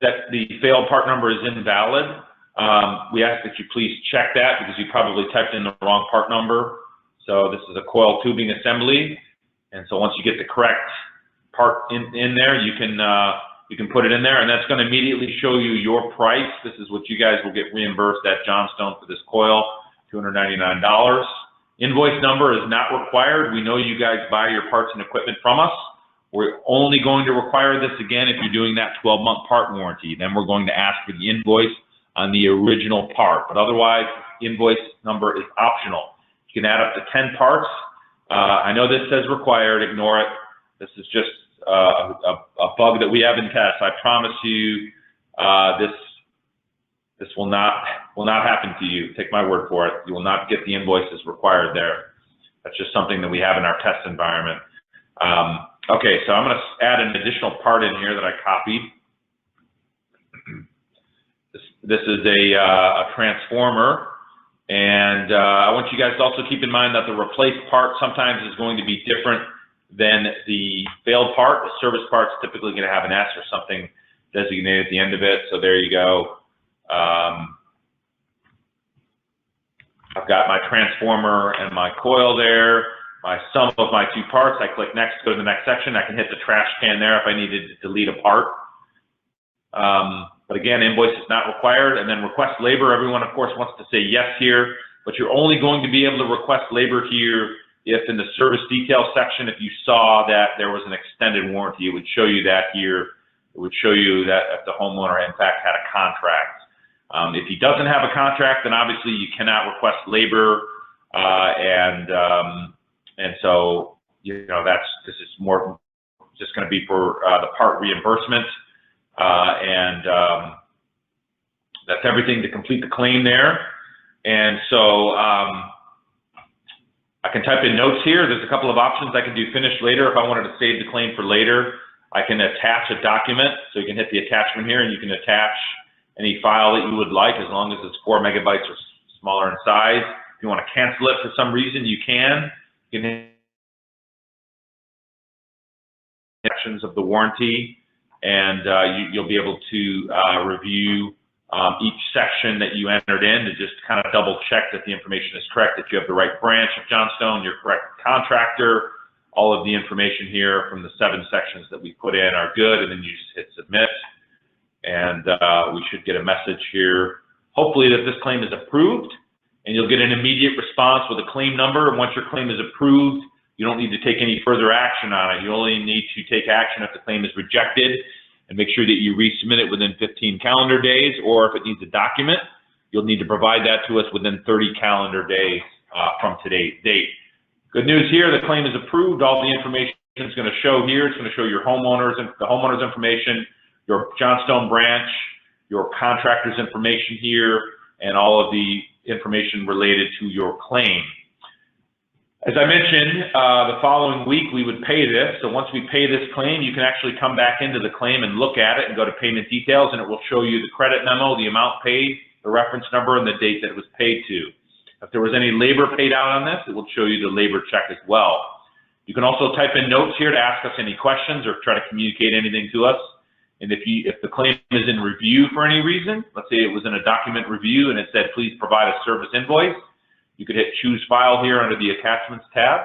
that the failed part number is invalid, we ask that you please check that because you probably typed in the wrong part number. So this is a coil tubing assembly, and so once you get the correct part in there, you can put it in there, and that's going to immediately show you your price. This is what you guys will get reimbursed at Johnstone for this coil, $299. Invoice number is not required. We know you guys buy your parts and equipment from us. We're only going to require this again if you're doing that 12-month part warranty. Then we're going to ask for the invoice on the original part, but otherwise, invoice number is optional. You can add up to 10 parts. I know this says required, ignore it. This is just a bug that we have in test. I promise you this will not happen to you. Take my word for it. You will not get the invoices required there. That's just something that we have in our test environment. Okay, so I'm going to add an additional part in here that I copied. This is a transformer, and I want you guys to also keep in mind that the replaced part sometimes is going to be different than the failed part. The service part's typically going to have an S or something designated at the end of it, so there you go. I've got my transformer and my coil there, my sum of my two parts. I click next, go to the next section. I can hit the trash can there if I needed to delete a part. But again, invoice is not required. And then request labor. Everyone, of course, wants to say yes here, but you're only going to be able to request labor here if in the service detail section, if you saw that there was an extended warranty, it would show you that here. It would show you that if the homeowner, in fact, had a contract. If he doesn't have a contract, then obviously you cannot request labor, and so, you know, this is more just going to be for the part reimbursement, and that's everything to complete the claim there. And so I can type in notes here. There's a couple of options. I can do finish later if I wanted to save the claim for later. I can attach a document, so you can hit the attachment here and you can attach any file that you would like as long as it's 4 megabytes or smaller in size. If you want to cancel it for some reason, you can. You can hit sections of the warranty, and you'll be able to review each section that you entered in to just kind of double check that the information is correct, that you have the right branch of Johnstone, your correct contractor. All of the information here from the 7 sections that we put in are good, and then you just hit submit. And we should get a message here, hopefully that this claim is approved, and you'll get an immediate response with a claim number. And once your claim is approved, you don't need to take any further action on it. You only need to take action if the claim is rejected, and make sure that you resubmit it within 15 calendar days, or if it needs a document, you'll need to provide that to us within 30 calendar days from today's date. Good news here, the claim is approved. All the information is going to show here. It's going to show your the homeowner's information, your Johnstone branch, your contractor's information here, and all of the information related to your claim. As I mentioned, the following week we would pay this. So once we pay this claim, you can actually come back into the claim and look at it and go to payment details, and it will show you the credit memo, the amount paid, the reference number, and the date that it was paid to. If there was any labor paid out on this, it will show you the labor check as well. You can also type in notes here to ask us any questions or try to communicate anything to us. And if the claim is in review for any reason, let's say it was in a document review and it said, please provide a service invoice, you could hit choose file here under the attachments tab,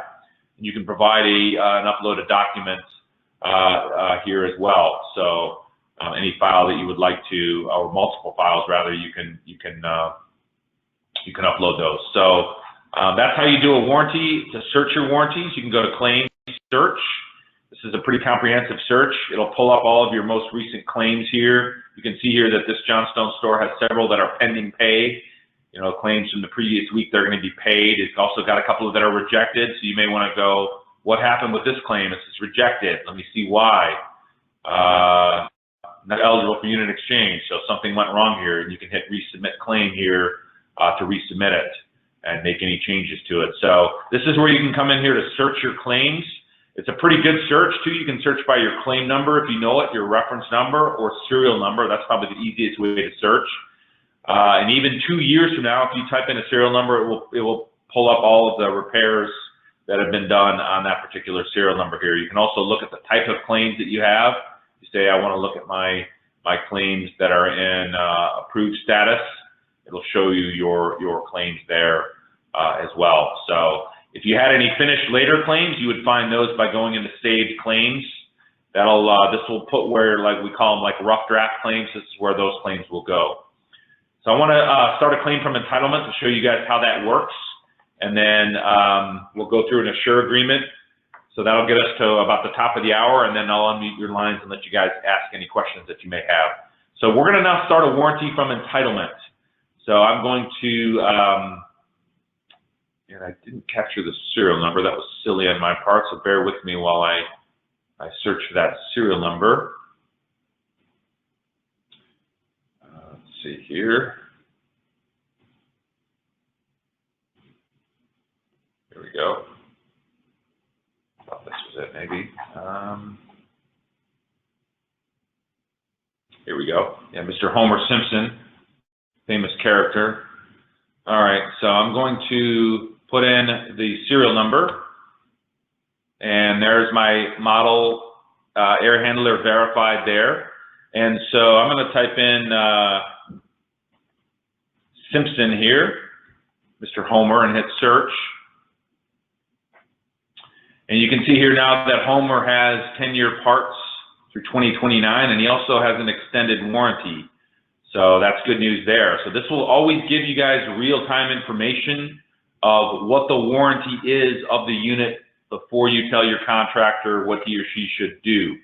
and you can provide an uploaded document here as well. So any file that you would like to, or multiple files rather, you can upload those. So that's how you do a warranty. To search your warranties, you can go to claim search. This is a pretty comprehensive search. It'll pull up all of your most recent claims here. You can see here that this Johnstone store has several that are pending pay. You know, claims from the previous week, they're going to be paid. It's also got a couple of that are rejected. So you may want to go, what happened with this claim? It's rejected. Let me see why. Not eligible for unit exchange. So something went wrong here, and you can hit resubmit claim here to resubmit it and make any changes to it. So this is where you can come in here to search your claims. It's a pretty good search too. You can search by your claim number if you know it, your reference number, or serial number. That's probably the easiest way to search. And even 2 years from now, if you type in a serial number, it will pull up all of the repairs that have been done on that particular serial number here. You can also look at the type of claims that you have. You say, I want to look at my my claims that are in approved status. It'll show you your claims there as well. So if you had any finished later claims, you would find those by going into saved claims. That'll this will put where, like, we call them like rough draft claims. This is where those claims will go. So I want to start a claim from entitlement to show you guys how that works, and then we'll go through an assure agreement. So that'll get us to about the top of the hour, and then I'll unmute your lines and let you guys ask any questions that you may have. So we're going to now start a warranty from entitlement. So I'm going to, and I didn't capture the serial number. That was silly on my part, so bear with me while I search for that serial number. Let's see here. Here we go. I thought this was it, maybe. Here we go. Yeah, Mr. Homer Simpson, famous character. All right, so I'm going to put in the serial number, and there's my model air handler verified there. And so I'm going to type in Simpson here, Mr. Homer, and hit search. And you can see here now that Homer has 10-year parts through 2029, and he also has an extended warranty. So that's good news there. So this will always give you guys real-time information of what the warranty is of the unit before you tell your contractor what he or she should do.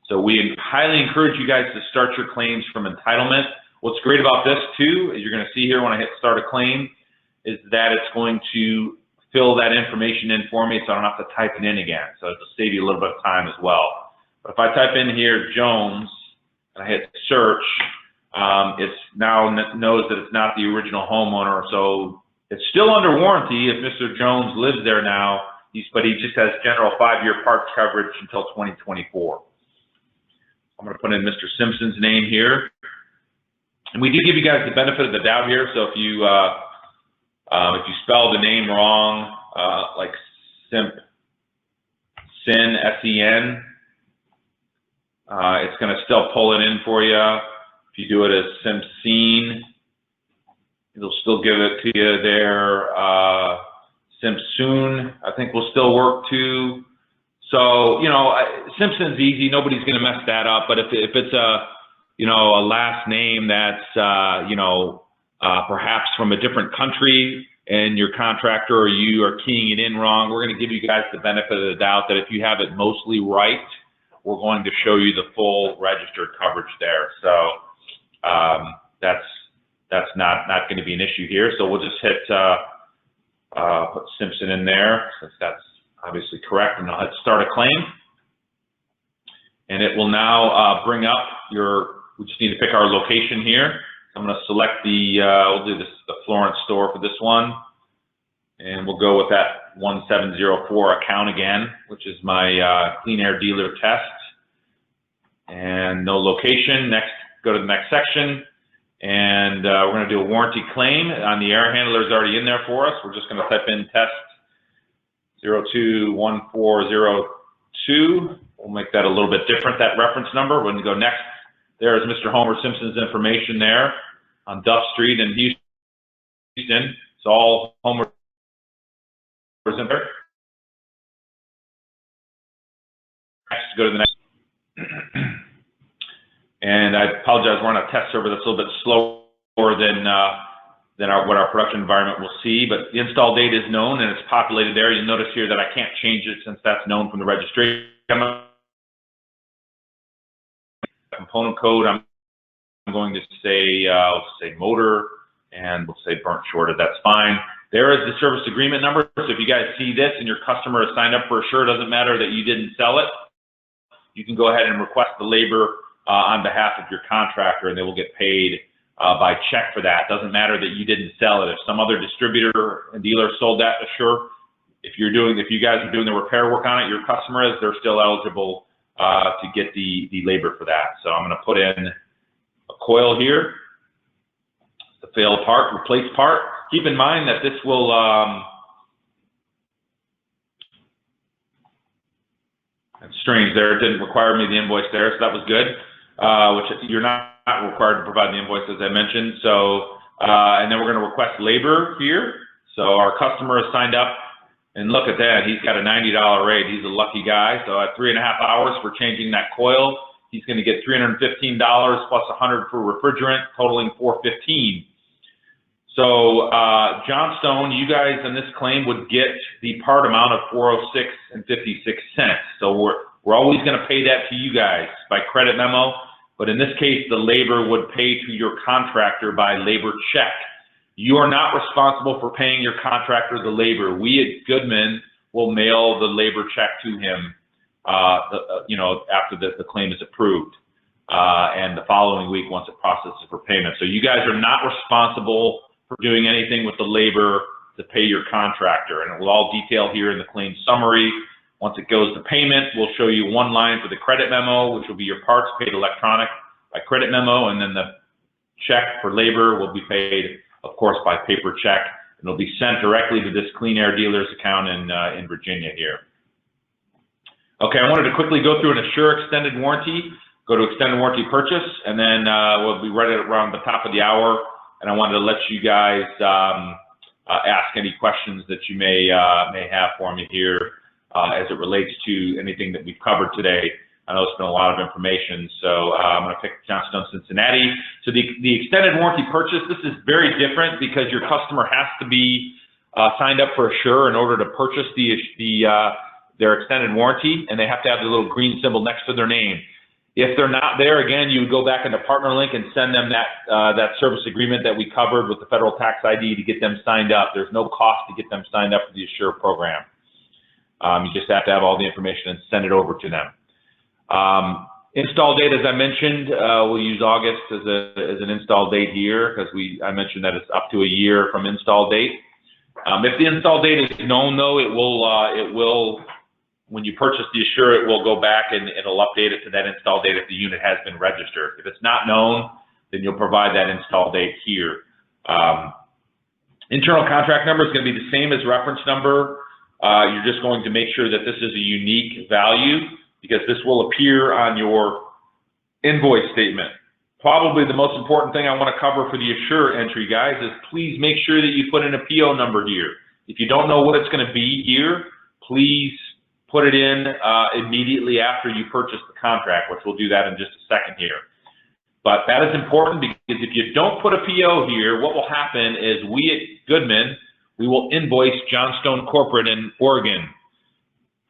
So we highly encourage you guys to start your claims from entitlement. What's great about this too, as you're going to see here when I hit start a claim, is that it's going to fill that information in for me so I don't have to type it in again. So it'll save you a little bit of time as well. But if I type in here Jones and I hit search, it's now knows that it's not the original homeowner, so it's still under warranty if Mr. Jones lives there now, but he just has general 5-year parts coverage until 2024. I'm going to put in Mr. Simpson's name here. And we do give you guys the benefit of the doubt here, so if you spell the name wrong, like Sin, S-E-N, it's going to still pull it in for you. If you do it as Simpson, it'll still give it to you there. Simpson, I think, will still work too. So, you know, Simpson's easy. Nobody's going to mess that up. But if it's a last name that's, perhaps from a different country and your contractor or you are keying it in wrong, we're going to give you guys the benefit of the doubt that if you have it mostly right, we're going to show you the full registered coverage there. So that's not going to be an issue here. So we'll just hit put Simpson in there since that's obviously correct, and I'll hit start a claim. And it will now bring up we just need to pick our location here. I'm going to select we'll do this, the Florence store for this one. And we'll go with that 1704 account again, which is my Clean Air Dealer test. And no location. Next, go to the next section. And we're going to do a warranty claim on the air handler is already in there for us. We're just going to type in test 021402. We'll make that a little bit different, that reference number. When we go next, there is Mr. Homer Simpson's information there on Duff Street in Houston. So all Homer is in there. Next, go to the next. And I apologize, we're on a test server that's a little bit slower than what our production environment will see, but the install date is known and it's populated there. You'll notice here that I can't change it since that's known from the registration. Component code, I'm going to say, I'll say motor, and we'll say burnt shorted, that's fine. There is the service agreement number, so if you guys see this and your customer has signed up for Assure, it doesn't matter that you didn't sell it. You can go ahead and request the labor on behalf of your contractor, and they will get paid by check for that. It doesn't matter that you didn't sell it. If some other distributor and dealer sold that Assure, if you guys are doing the repair work on it, your customer is, they're still eligible to get the labor for that. So I'm going to put in a coil here, the failed part, replace part. Keep in mind that this will it's strange there, it didn't require me the invoice there, so that was good. Which you're not required to provide the invoice, as I mentioned. So, and then we're going to request labor here. So our customer has signed up, and look at that. He's got a $90 rate. He's a lucky guy. So at 3.5 hours for changing that coil, he's going to get $315 plus $100 for refrigerant, totaling $415. So Johnstone, you guys in this claim would get the part amount of $406.56. So we're always going to pay that to you guys by credit memo, but in this case, the labor would pay to your contractor by labor check. You are not responsible for paying your contractor the labor. We at Goodman will mail the labor check to him, after the claim is approved, and the following week once it processes for payment. So you guys are not responsible for doing anything with the labor to pay your contractor, and it will all detail here in the claim summary. Once it goes to payment, we'll show you one line for the credit memo, which will be your parts paid electronic by credit memo, and then the check for labor will be paid, of course, by paper check, and it'll be sent directly to this Clean Air Dealers account in Virginia here. Okay, I wanted to quickly go through an Assure extended warranty, go to extended warranty purchase, and then we'll be right around the top of the hour, and I wanted to let you guys ask any questions that you may have for me here as it relates to anything that we've covered today. I know it's been a lot of information, so I'm going to pick Johnstone Cincinnati. So the extended warranty purchase, this is very different because your customer has to be signed up for Assure in order to purchase their extended warranty, and they have to have the little green symbol next to their name. If they're not there, again, you would go back into PartnerLink and send them that service agreement that we covered with the federal tax ID to get them signed up. There's no cost to get them signed up for the Assure program. You just have to have all the information and send it over to them. Install date, as I mentioned, we'll use August as an install date here because I mentioned that it's up to a year from install date. If the install date is known, though, it will, when you purchase the Assure, it will go back and it'll update it to that install date if the unit has been registered. If it's not known, then you'll provide that install date here. Internal contract number is going to be the same as reference number. You're just going to make sure that this is a unique value because this will appear on your invoice statement. Probably the most important thing I want to cover for the Assure entry, guys, is please make sure that you put in a PO number here. If you don't know what it's going to be here, please put it in immediately after you purchase the contract, which we'll do that in just a second here. But that is important because if you don't put a PO here, what will happen is we at Goodman, we will invoice Johnstone Corporate in Oregon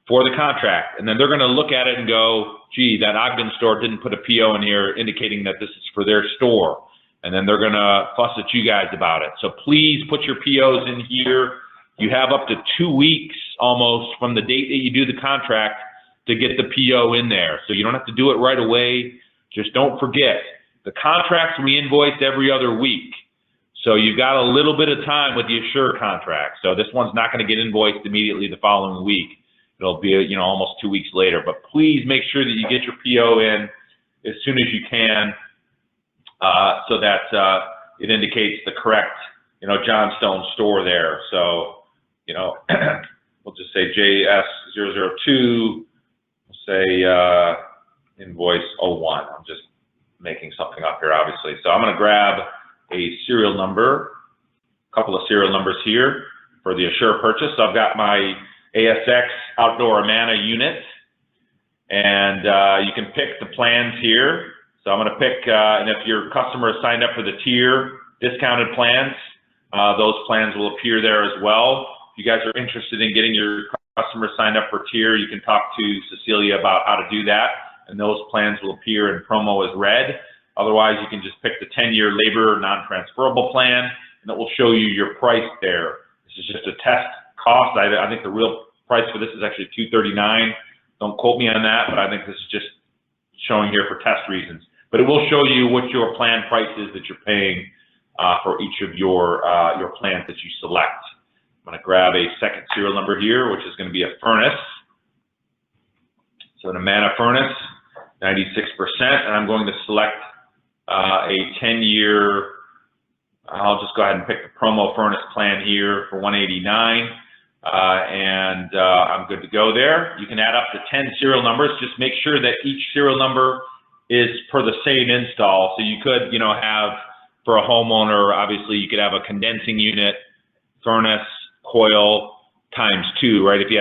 for the contract. And then they're going to look at it and go, gee, that Ogden store didn't put a PO in here indicating that this is for their store. And then they're going to fuss at you guys about it. So please put your POs in here. You have up to 2 weeks almost from the date that you do the contract to get the PO in there. So you don't have to do it right away. Just don't forget, the contracts we invoice every other week. So you've got a little bit of time with the Assure contract. So this one's not going to get invoiced immediately the following week. It'll be, almost 2 weeks later. But please make sure that you get your PO in as soon as you can so that it indicates the correct, Johnstone store there. So, we'll just say JS002, we'll say invoice 01. I'm just making something up here, obviously. So I'm going to grab a serial number, a couple of serial numbers here for the Assure purchase. So I've got my ASX Outdoor Amana unit, and you can pick the plans here. So I'm going to pick, and if your customer is signed up for the tier discounted plans, those plans will appear there as well. If you guys are interested in getting your customers signed up for tier, you can talk to Cecilia about how to do that, and those plans will appear in promo as red. Otherwise, you can just pick the 10-year labor non-transferable plan, and it will show you your price there. This is just a test cost. I think the real price for this is actually $239. Don't quote me on that, but I think this is just showing here for test reasons. But it will show you what your plan price is that you're paying for each of your plans that you select. I'm going to grab a second serial number here, which is going to be a furnace. So an Amana furnace, 96%, and I'm going to select a 10-year, I'll just go ahead and pick the promo furnace plan here for $189, and I'm good to go there. You can add up to 10 serial numbers. Just make sure that each serial number is per the same install. So you could, have for a homeowner, obviously you could have a condensing unit, furnace, coil times 2, right? If you had